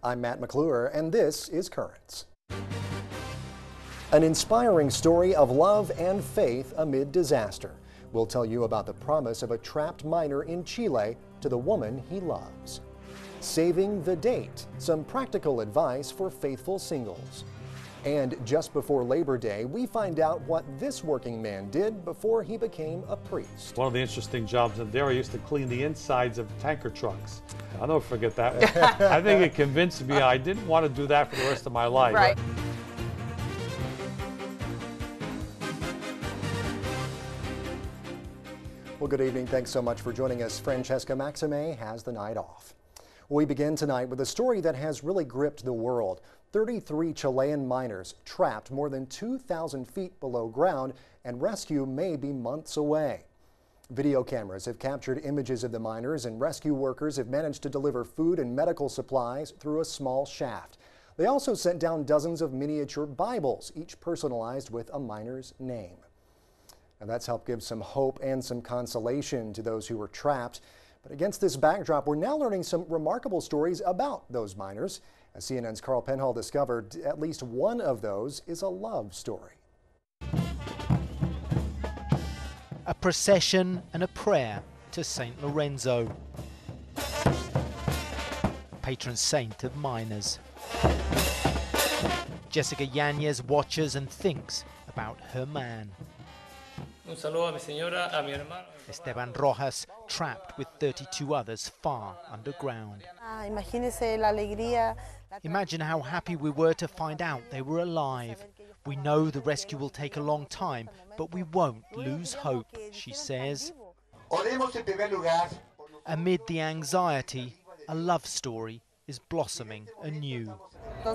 I'm Matt McClure, and this is Currents. An inspiring story of love and faith amid disaster. We'll tell you about the promise of a trapped miner in Chile to the woman he loves. Saving the date, some practical advice for faithful singles. And just before Labor Day, we find out what this working man did before he became a priest. One of the interesting jobs in there, I used to clean the insides of tanker trucks. I'll never forget that one. I think it convinced me I didn't want to do that for the rest of my life. Right. Well, good evening. Thanks so much for joining us. Francesca Maxime has the night off. We begin tonight with a story that has really gripped the world. 33 Chilean miners trapped more than 2,000 feet below ground, and rescue may be months away. Video cameras have captured images of the miners, and rescue workers have managed to deliver food and medical supplies through a small shaft. They also sent down dozens of miniature Bibles, each personalized with a miner's name. And that's helped give some hope and some consolation to those who were trapped. But against this backdrop, we're now learning some remarkable stories about those miners. As CNN's Carl Penhall discovered, at least one of those is a love story. A procession and a prayer to Saint Lorenzo, patron saint of miners. Jessica Yanez watches and thinks about her man. Un saludo a mi señora, a mi hermano. Esteban Rojas, trapped with 32 others far underground. Imagínese la alegría. Imagine how happy we were to find out they were alive. We know the rescue will take a long time, but we won't lose hope, she says. Amid the anxiety, a love story is blossoming anew. I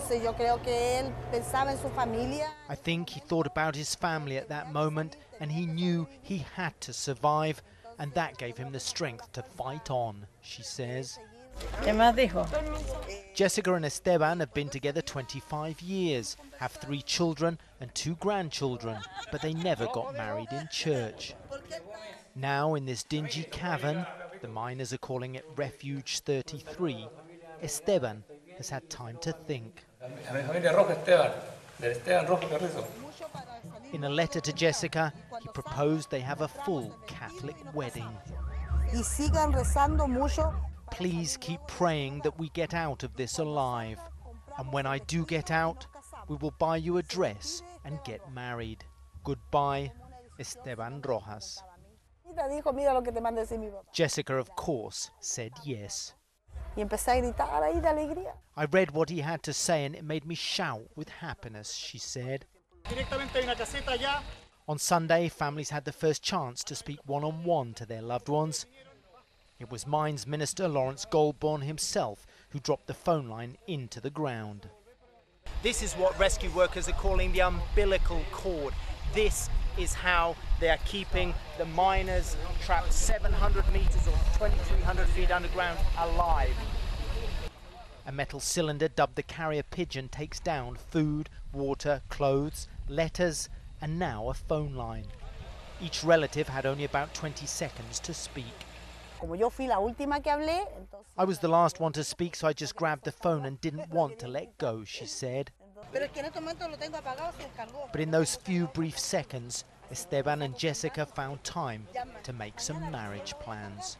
think he thought about his family at that moment, and he knew he had to survive, and that gave him the strength to fight on, she says. Jessica and Esteban have been together 25 years, have 3 children and 2 grandchildren, but they never got married in church. Now, in this dingy cavern, the miners are calling it Refuge 33, Esteban has had time to think. In a letter to Jessica, he proposed they have a full Catholic wedding. Please keep praying that we get out of this alive. And when I do get out, we will buy you a dress and get married. Goodbye, Esteban Rojas. Jessica, of course, said yes. I read what he had to say and it made me shout with happiness, she said. On Sunday, families had the first chance to speak one-on-one to their loved ones. It was Mines Minister Lawrence Goldborn himself who dropped the phone line into the ground. This is what rescue workers are calling the umbilical cord. This is how they are keeping the miners trapped 700 meters or 2,300 feet underground alive. A metal cylinder dubbed the carrier pigeon takes down food, water, clothes, letters, and now a phone line. Each relative had only about 20 seconds to speak. I was the last one to speak, so I just grabbed the phone and didn't want to let go, she said. But in those few brief seconds, Esteban and Jessica found time to make some marriage plans.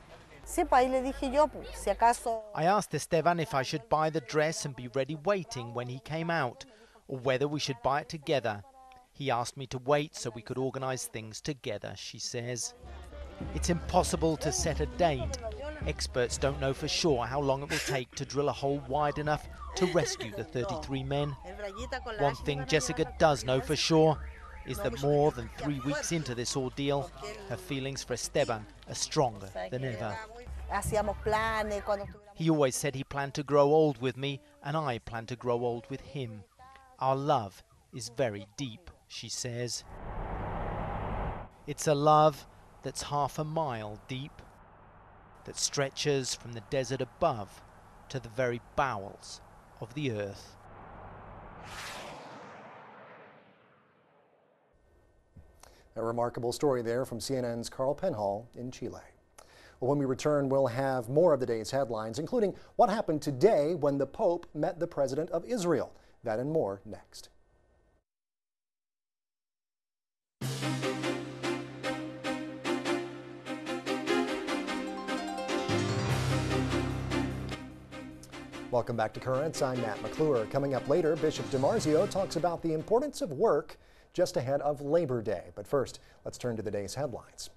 I asked Esteban if I should buy the dress and be ready waiting when he came out, or whether we should buy it together. He asked me to wait so we could organize things together, she says. It's impossible to set a date. Experts don't know for sure how long it will take to drill a hole wide enough to rescue the 33 men. One thing Jessica does know for sure is that more than 3 weeks into this ordeal, her feelings for Esteban are stronger than ever. He always said he planned to grow old with me, and I plan to grow old with him. Our love is very deep, she says. It's a love that's half a mile deep, that stretches from the desert above to the very bowels of the earth. A remarkable story there from CNN's Carl Penhall in Chile. Well, when we return, we'll have more of the day's headlines, including what happened today when the Pope met the President of Israel. That and more next. Welcome back to Currents. I'm Matt McClure. Coming up later, Bishop DiMarzio talks about the importance of work just ahead of Labor Day. But first, let's turn to the day's headlines.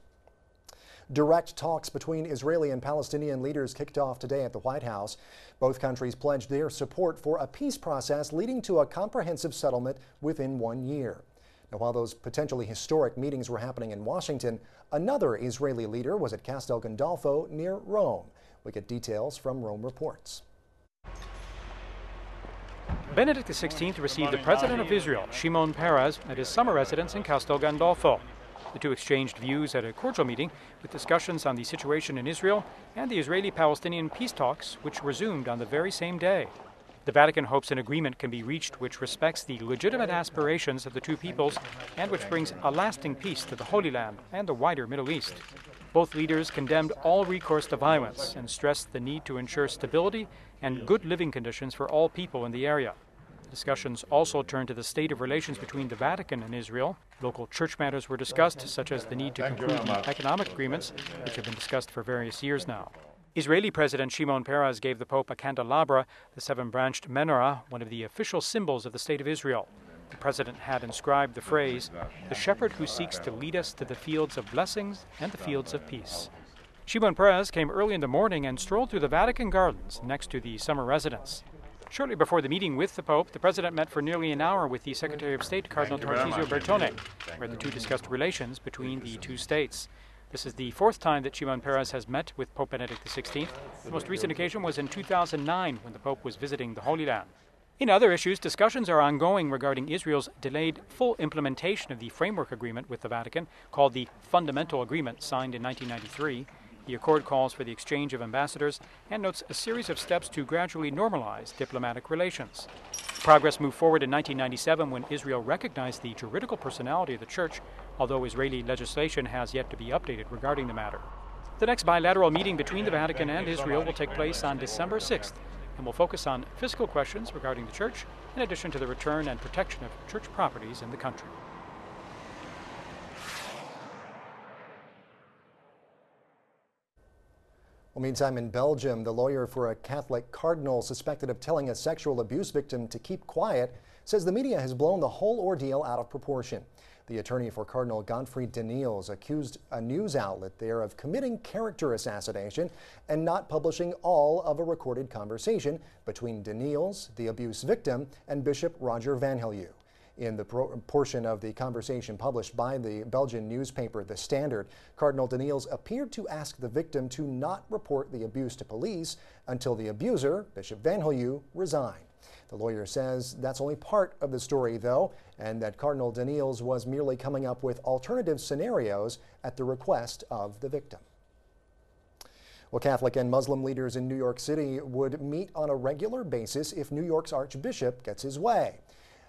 Direct talks between Israeli and Palestinian leaders kicked off today at the White House. Both countries pledged their support for a peace process leading to a comprehensive settlement within 1 year. Now, while those potentially historic meetings were happening in Washington, another Israeli leader was at Castel Gandolfo near Rome. We get details from Rome Reports. Benedict XVI received the President of Israel, Shimon Peres, at his summer residence in Castel Gandolfo. The two exchanged views at a cordial meeting with discussions on the situation in Israel and the Israeli-Palestinian peace talks, which resumed on the very same day. The Vatican hopes an agreement can be reached which respects the legitimate aspirations of the two peoples and which brings a lasting peace to the Holy Land and the wider Middle East. Both leaders condemned all recourse to violence and stressed the need to ensure stability and good living conditions for all people in the area. Discussions also turned to the state of relations between the Vatican and Israel. Local church matters were discussed, such as the need to conclude the economic agreements, which have been discussed for various years now. Israeli President Shimon Peres gave the Pope a candelabra, the seven-branched menorah, one of the official symbols of the State of Israel. The President had inscribed the phrase, "The shepherd who seeks to lead us to the fields of blessings and the fields of peace." Shimon Peres came early in the morning and strolled through the Vatican gardens next to the summer residence. Shortly before the meeting with the Pope, the President met for nearly an hour with the Secretary of State, Cardinal Tarcisio Bertone, where the two discussed relations between the two states. This is the fourth time that Shimon Peres has met with Pope Benedict XVI. The most recent occasion was in 2009 when the Pope was visiting the Holy Land. In other issues, discussions are ongoing regarding Israel's delayed full implementation of the framework agreement with the Vatican, called the Fundamental Agreement, signed in 1993. The accord calls for the exchange of ambassadors and notes a series of steps to gradually normalize diplomatic relations. Progress moved forward in 1997 when Israel recognized the juridical personality of the Church, although Israeli legislation has yet to be updated regarding the matter. The next bilateral meeting between the Vatican and Israel will take place on December 6th and will focus on fiscal questions regarding the Church, in addition to the return and protection of church properties in the country. Well, meantime, in Belgium, the lawyer for a Catholic cardinal suspected of telling a sexual abuse victim to keep quiet says the media has blown the whole ordeal out of proportion. The attorney for Cardinal Godfried de Niels accused a news outlet there of committing character assassination and not publishing all of a recorded conversation between de Niels, the abuse victim, and Bishop Roger Van Helyu. In the portion of the conversation published by the Belgian newspaper The Standard, Cardinal de Niels appeared to ask the victim to not report the abuse to police until the abuser, Bishop Van Helyu, resigned. The lawyer says that's only part of the story, though, and that Cardinal de Niels was merely coming up with alternative scenarios at the request of the victim. Well, Catholic and Muslim leaders in New York City would meet on a regular basis if New York's Archbishop gets his way.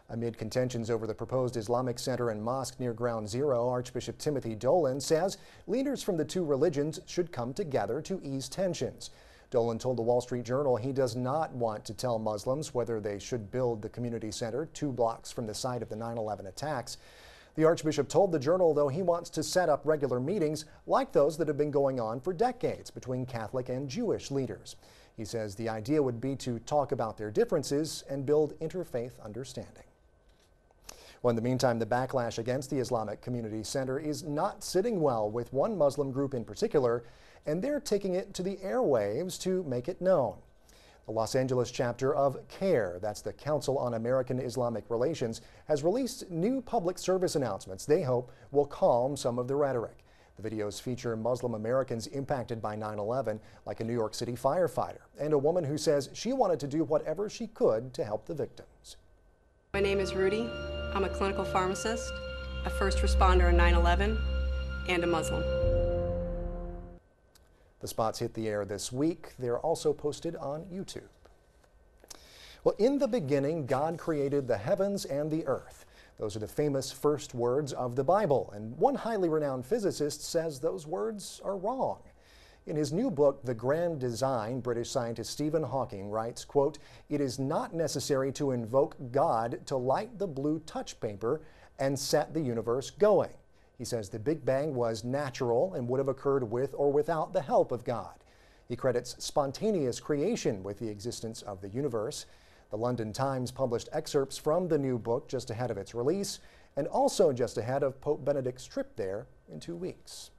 Amid contentions over the proposed Islamic center and mosque near Ground Zero, Archbishop Timothy Dolan says leaders from the two religions should come together to ease tensions. Dolan told the Wall Street Journal he does not want to tell Muslims whether they should build the community center 2 blocks from the site of the 9/11 attacks. The Archbishop told the Journal, though, he wants to set up regular meetings like those that have been going on for decades between Catholic and Jewish leaders. He says the idea would be to talk about their differences and build interfaith understanding. Well, in the meantime, the backlash against the Islamic Community Center is not sitting well with one Muslim group in particular, and they're taking it to the airwaves to make it known. The Los Angeles chapter of CARE, that's the Council on American Islamic Relations, has released new public service announcements they hope will calm some of the rhetoric. The videos feature Muslim Americans impacted by 9/11, like a New York City firefighter, and a woman who says she wanted to do whatever she could to help the victims. My name is Rudy. I'm a clinical pharmacist, a first responder in 9/11, and a Muslim. The spots hit the air this week. They're also posted on YouTube. Well, in the beginning, God created the heavens and the earth. Those are the famous first words of the Bible, and one highly renowned physicist says those words are wrong. In his new book, The Grand Design, British scientist Stephen Hawking writes, quote, "It is not necessary to invoke God to light the blue touch paper and set the universe going." He says the Big Bang was natural and would have occurred with or without the help of God. He credits spontaneous creation with the existence of the universe. The London Times published excerpts from the new book just ahead of its release, and also just ahead of Pope Benedict's trip there in 2 weeks.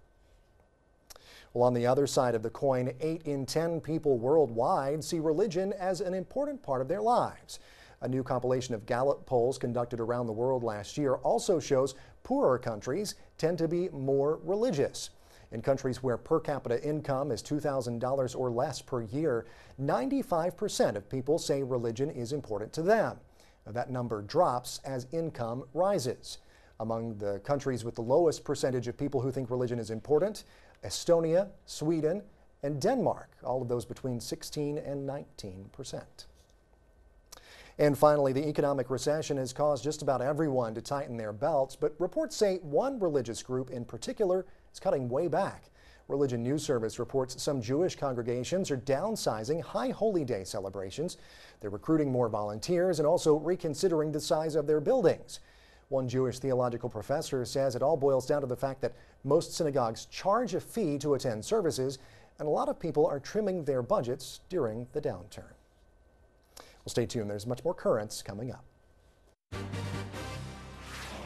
Well, on the other side of the coin, 8 in 10 people worldwide see religion as an important part of their lives. A new compilation of Gallup polls conducted around the world last year also shows poorer countries tend to be more religious. In countries where per capita income is $2,000 or less per year, 95% of people say religion is important to them. Now, that number drops as income rises. Among the countries with the lowest percentage of people who think religion is important, Estonia, Sweden, and Denmark, all of those between 16 and 19%. And finally, the economic recession has caused just about everyone to tighten their belts, but reports say one religious group in particular is cutting way back. Religion News Service reports some Jewish congregations are downsizing High Holy Day celebrations. They're recruiting more volunteers and also reconsidering the size of their buildings. One Jewish theological professor says it all boils down to the fact that most synagogues charge a fee to attend services, and a lot of people are trimming their budgets during the downturn. Well, stay tuned. There's much more currents coming up.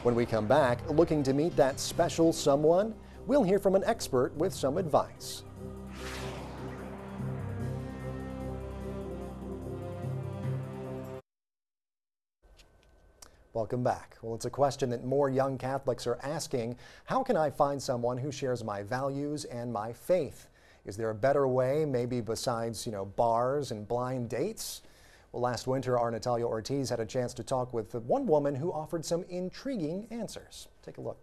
When we come back, looking to meet that special someone, we'll hear from an expert with some advice. Welcome back. Well, it's a question that more young Catholics are asking. How can I find someone who shares my values and my faith? Is there a better way, maybe besides, bars and blind dates? Well, last winter, our Natalia Ortiz had a chance to talk with one woman who offered some intriguing answers. Take a look.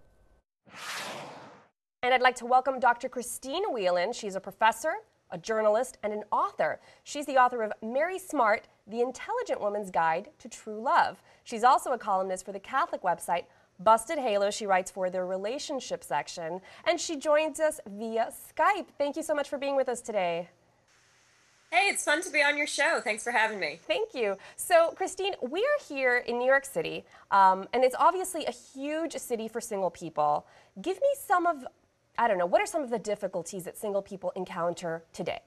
And I'd like to welcome Dr. Christine Whelan. She's a professor, a journalist, and an author. She's the author of Mary Smart, The Intelligent Woman's Guide to True Love. She's also a columnist for the Catholic website Busted Halo. She writes for their relationship section, and she joins us via Skype. Thank you so much for being with us today. Hey, it's fun to be on your show. Thanks for having me. Thank you. So, Christine, we are here in New York City, and it's obviously a huge city for single people. Give me some of, what are some of the difficulties that single people encounter today?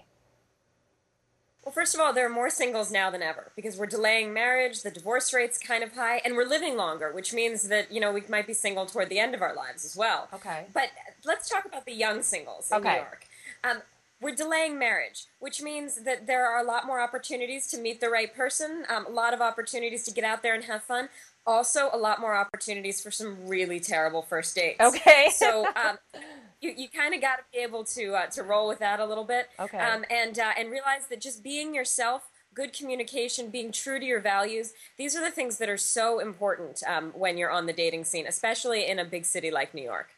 Well, first of all, there are more singles now than ever because we're delaying marriage, the divorce rate's kind of high, and we're living longer, which means that, we might be single toward the end of our lives as well. Okay. But let's talk about the young singles in New York. We're delaying marriage, which means that there are a lot more opportunities to meet the right person, a lot of opportunities to get out there and have fun, also a lot more opportunities for some really terrible first dates. Okay. So you kind of got to be able to roll with that a little bit, and realize that just being yourself, good communication, being true to your values, these are the things that are so important when you're on the dating scene, especially in a big city like New York.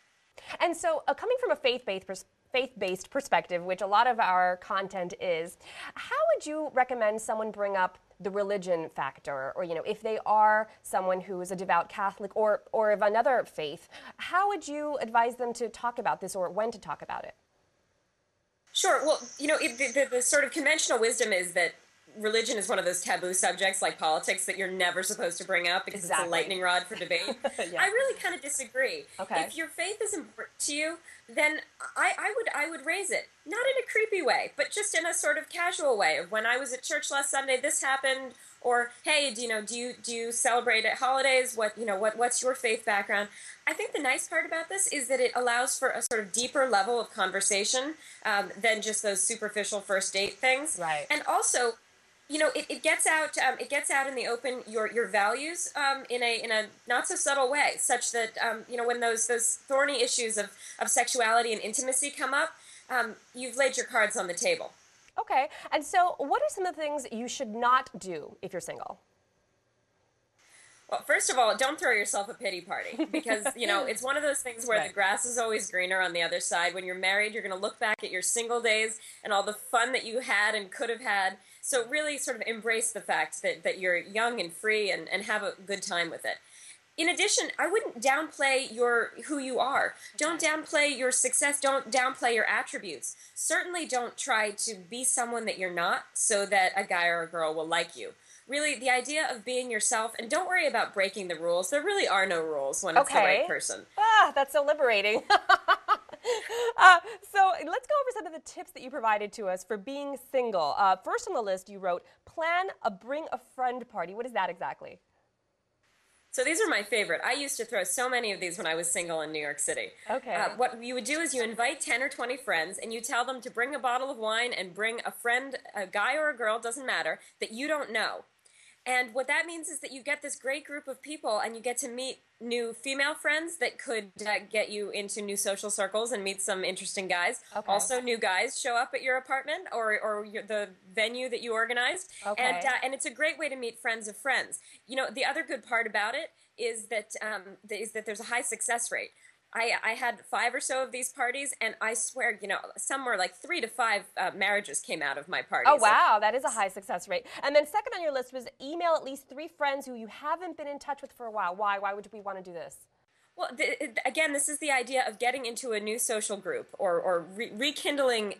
And so coming from a faith-based perspective, which a lot of our content is, how would you recommend someone bring up the religion factor, or if they are someone who is a devout Catholic or of another faith, how would you advise them to talk about this or when to talk about it? Sure. Well, the sort of conventional wisdom is that religion is one of those taboo subjects like politics that you're never supposed to bring up because it's a lightning rod for debate. Yeah. I really kind of disagree. Okay. If your faith is important to you, then I would raise it, not in a creepy way, but just in a sort of casual way of when I was at church last Sunday, this happened, or hey, do you celebrate at holidays? What's your faith background? I think the nice part about this is that it allows for a sort of deeper level of conversation than just those superficial first date things. Right. And also, it gets out. It gets out in the open your values in a not so subtle way, such that when those thorny issues of sexuality and intimacy come up, you've laid your cards on the table. Okay, and so what are some of the things you should not do if you're single? Well, first of all, don't throw yourself a pity party because, it's one of those things where the grass is always greener on the other side. When you're married, you're going to look back at your single days and all the fun that you had and could have had. So really sort of embrace the fact that you're young and free and have a good time with it. In addition, I wouldn't downplay who you are. Don't downplay your success. Don't downplay your attributes. Certainly don't try to be someone that you're not so that a guy or a girl will like you. Really, the idea of being yourself, and don't worry about breaking the rules. There really are no rules when it's the right person. Ah, that's so liberating. So let's go over some of the tips that you provided to us for being single. First on the list, you wrote, plan a bring a friend party. What is that exactly? So these are my favorite. I used to throw so many of these when I was single in New York City. Okay. What you would do is you invite 10 or 20 friends, and you tell them to bring a bottle of wine and bring a friend, a guy or a girl, doesn't matter, that you don't know. And what that means is that you get this great group of people, and you get to meet new female friends that could get you into new social circles and meet some interesting guys. Okay. Also, new guys show up at your apartment or the venue that you organized. Okay. And it's a great way to meet friends of friends. You know, the other good part about it is that there's a high success rate. I had 5 or so of these parties, and I swear, you know, somewhere like 3 to 5 marriages came out of my parties. Oh, wow. That is a high success rate. And then second on your list was email at least 3 friends who you haven't been in touch with for a while. Why? Why would we want to do this? Well, again, this is the idea of getting into a new social group or rekindling,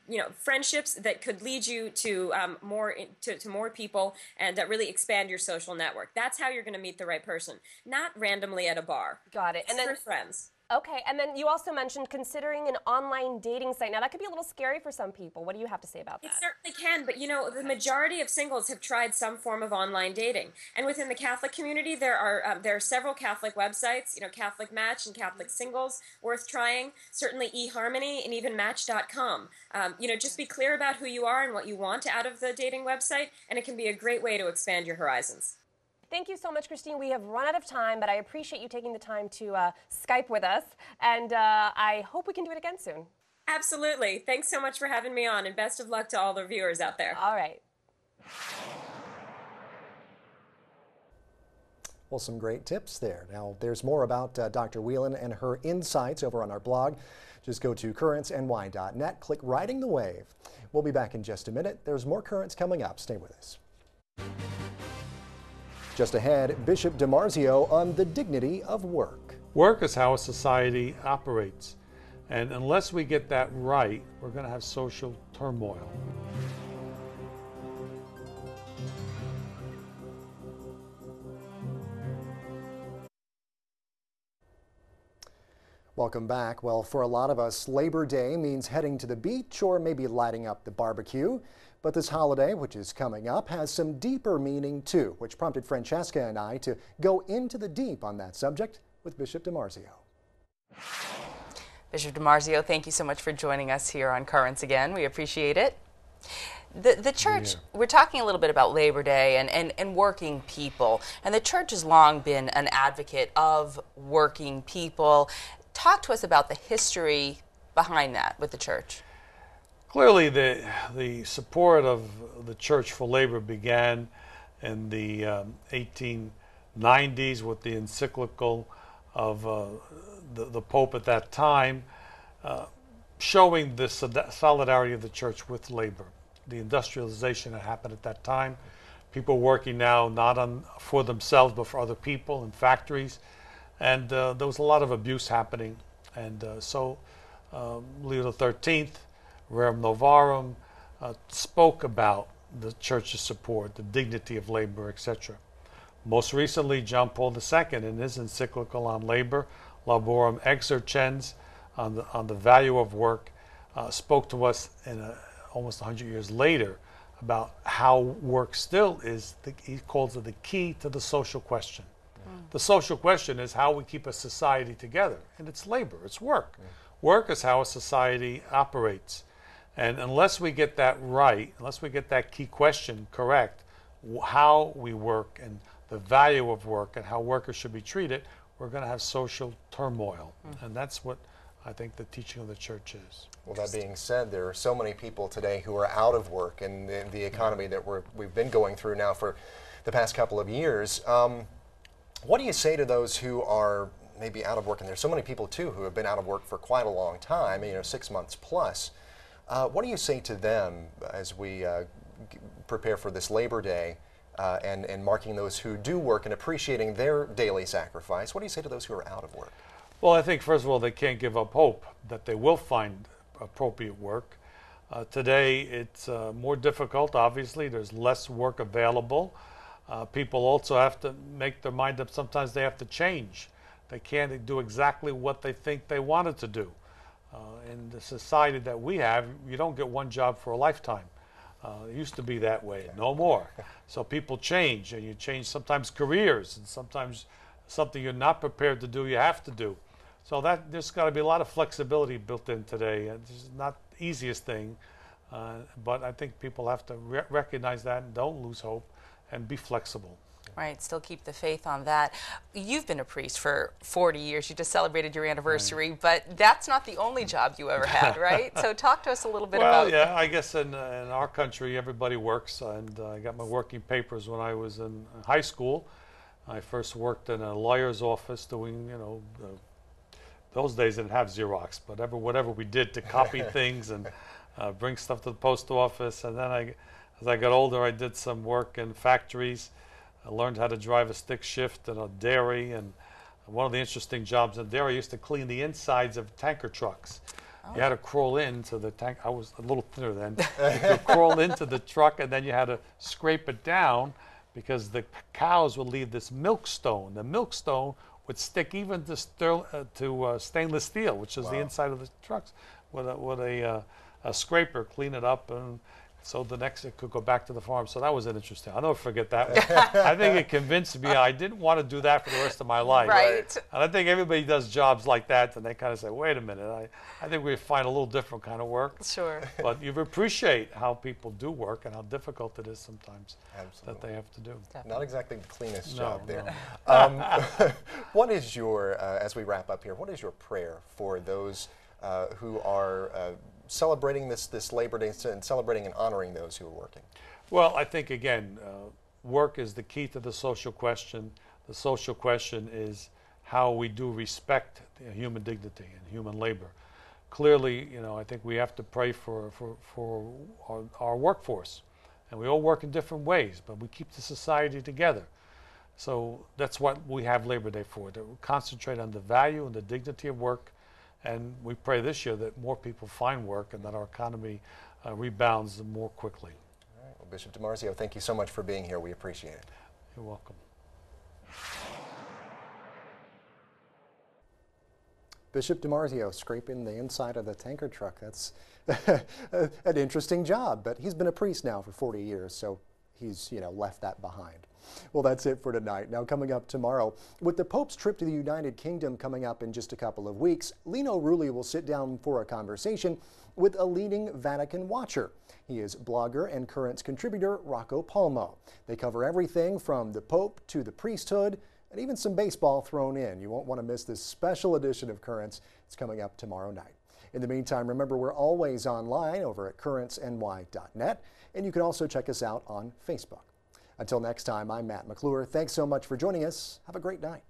you know, friendships that could lead you to more people and that really expand your social network. That's how you're going to meet the right person, not randomly at a bar. Got it. And then for friends. Okay, and then you also mentioned considering an online dating site. Now, that could be a little scary for some people. What do you have to say about that? It certainly can, but you know, the majority of singles have tried some form of online dating. And within the Catholic community, there are several Catholic websites, you know, Catholic Match and Catholic Singles, worth trying. Certainly eHarmony and even Match.com. You know, just be clear about who you are and what you want out of the dating website, and it can be a great way to expand your horizons. Thank you so much, Christine. We have run out of time, but I appreciate you taking the time to Skype with us, and I hope we can do it again soon. Absolutely. Thanks so much for having me on, and best of luck to all the viewers out there. All right. Well, some great tips there. Now, there's more about Dr. Whelan and her insights over on our blog. Just go to currentsny.net, click Riding the Wave. We'll be back in just a minute. There's more Currents coming up. Stay with us. Just ahead, Bishop DiMarzio on the dignity of work. Work is how a society operates. And unless we get that right, we're going to have social turmoil. Welcome back. Well, for a lot of us, Labor Day means heading to the beach or maybe lighting up the barbecue. But this holiday, which is coming up, has some deeper meaning too, which prompted Francesca and I to go into the deep on that subject with Bishop DiMarzio. Bishop DiMarzio, thank you so much for joining us here on Currents again. We appreciate it. The church, we're talking a little bit about Labor Day and working people, and the church has long been an advocate of working people. Talk to us about the history behind that with the church. Clearly, the support of the Church for Labor began in the 1890s with the encyclical of the Pope at that time, showing the solidarity of the church with labor. The industrialization that happened at that time, people working now not for themselves but for other people in factories, and there was a lot of abuse happening, and so Leo XIII, Rerum Novarum, spoke about the church's support, the dignity of labor, etc. Most recently, John Paul II, in his encyclical on labor, Laborem Exercens, on the value of work, spoke to us almost 100 years later about how work still is, he calls it the key to the social question. The social question is how we keep a society together, and it's labor, it's work. Work is how a society operates. And unless we get that right, unless we get that key question correct, how we work and the value of work and how workers should be treated, we're going to have social turmoil. And that's what I think the teaching of the church is. Well, that being said, there are so many people today who are out of work in the economy that we've been going through now for the past couple of years. What do you say to those who are maybe out of work? And there's so many people, too, who have been out of work for quite a long time, 6 months plus. What do you say to them as we prepare for this Labor Day and marking those who do work and appreciating their daily sacrifice. What do you say to those who are out of work? Well, I think, first of all, they can't give up hope that they will find appropriate work. Today, it's more difficult, obviously. There's less work available. People also have to make their mind up. Sometimes they have to change. They can't do exactly what they think they wanted to do. In the society that we have, you don't get one job for a lifetime. It used to be that way, no more. So people change, and you change sometimes careers, and sometimes something you're not prepared to do, you have to do. So there's got to be a lot of flexibility built in today. It's not the easiest thing, but I think people have to recognize that and don't lose hope and be flexible. Right, still keep the faith on that. You've been a priest for 40 years. You just celebrated your anniversary, but that's not the only job you ever had, right? So talk to us a little bit about... Well, yeah, I guess in our country, everybody works, and I got my working papers when I was in high school. I first worked in a lawyer's office doing, those days didn't have Xerox, but whatever we did to copy things and bring stuff to the post office. And then as I got older, I did some work in factories. I learned how to drive a stick shift in a dairy, and one of the interesting jobs in dairy, I used to clean the insides of tanker trucks. Oh. You had to crawl into the tank. I was a little thinner then. You could crawl into the truck, and then you had to scrape it down because the cows would leave this milkstone. The milkstone would stick even to stainless steel, which is the inside of the trucks, with a scraper, clean it up, and so the next it could go back to the farm. So that was interesting. I'll never forget that one. I think it convinced me I didn't want to do that for the rest of my life. Right. And I think everybody does jobs like that, and they kind of say, wait a minute, I think we find a little different kind of work. Sure. But you appreciate how people do work and how difficult it is sometimes that they have to do. Definitely. Not exactly the cleanest job there. No. What is your, as we wrap up here, what is your prayer for those who are celebrating this Labor Day and celebrating and honoring those who are working? Well, I think, again, work is the key to the social question. The social question is how we do respect human dignity and human labor. Clearly, I think we have to pray for our workforce. And we all work in different ways, but we keep the society together. So that's what we have Labor Day for, to concentrate on the value and the dignity of work. And we pray this year that more people find work and that our economy rebounds more quickly. All right. Well, Bishop DiMarzio, thank you so much for being here. We appreciate it. You're welcome. Bishop DiMarzio scraping the inside of the tanker truck. That's an interesting job, but he's been a priest now for 40 years, so he's, left that behind. Well, that's it for tonight. Now, coming up tomorrow, with the Pope's trip to the United Kingdom coming up in just a couple of weeks, Lino Rulli will sit down for a conversation with a leading Vatican watcher. He is blogger and Currents contributor Rocco Palmo. They cover everything from the Pope to the priesthood, and even some baseball thrown in. You won't want to miss this special edition of Currents. It's coming up tomorrow night. In the meantime, remember, we're always online over at currentsny.net, and you can also check us out on Facebook. Until next time, I'm Matt McClure. Thanks so much for joining us. Have a great night.